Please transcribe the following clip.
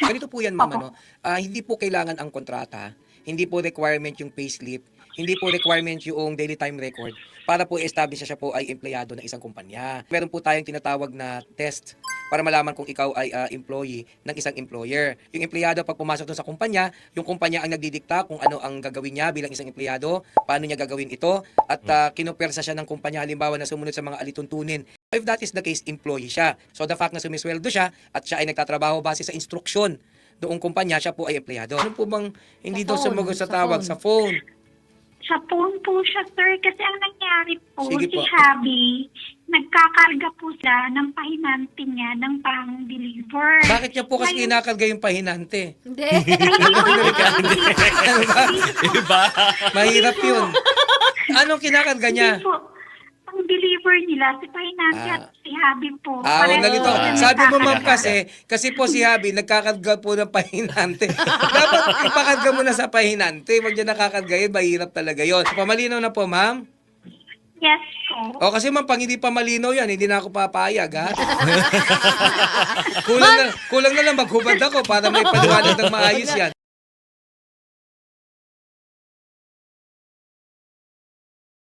Ganito po yan, ma'am, Opo. ano, hindi po kailangan ang kontrata, hindi po requirement yung payslip, hindi po requirement yung daily time record para po i-establish na siya po ay empleyado ng isang kumpanya. Meron po tayong tinatawag na test para malaman kung ikaw ay employee ng isang employer. Yung empleyado pag pumasok doon sa kumpanya, yung kumpanya ang nagdidikta kung ano ang gagawin niya bilang isang empleyado, paano niya gagawin ito, at kinupersa siya ng kumpanya halimbawa na sumunod sa mga alituntunin. If that is the case, employee siya. So the fact na sumisweldo siya at siya ay nagtatrabaho base sa instruksyon noong kumpanya, siya po ay empleyado. Ano po bang hindi daw Sa phone, sumagot sa sa tawag phone. sa phone? Sa phone po siya, sir. Kasi ang nangyari po, Sige si po. Habi, nagkakarga po siya ng pahinante niya ng pang-deliver. Bakit niya po kasi Ngayon, kinakarga yung pahinante? Hindi. hindi po yung Iba. Mahirap yun. Anong kinakarga niya? Hindi po. Pang-deliver nila, si pahinante at si Habi po. Pareho Nalito. po sila Sabi mo, ma'am, nagkakarga. kasi po si Habi, nagkakarga po ng pahinante. Dapat ipakarga mo na sa pahinante. Huwag niya nakakarga yun, mahirap talaga yun. Pamalinaw na po, ma'am? Yes po. O kasi ma'am, pag hindi pa malinaw yan, hindi na ako papayag, ha? Kulang na lang maghubad ako para may paliwanag ng maayos yan.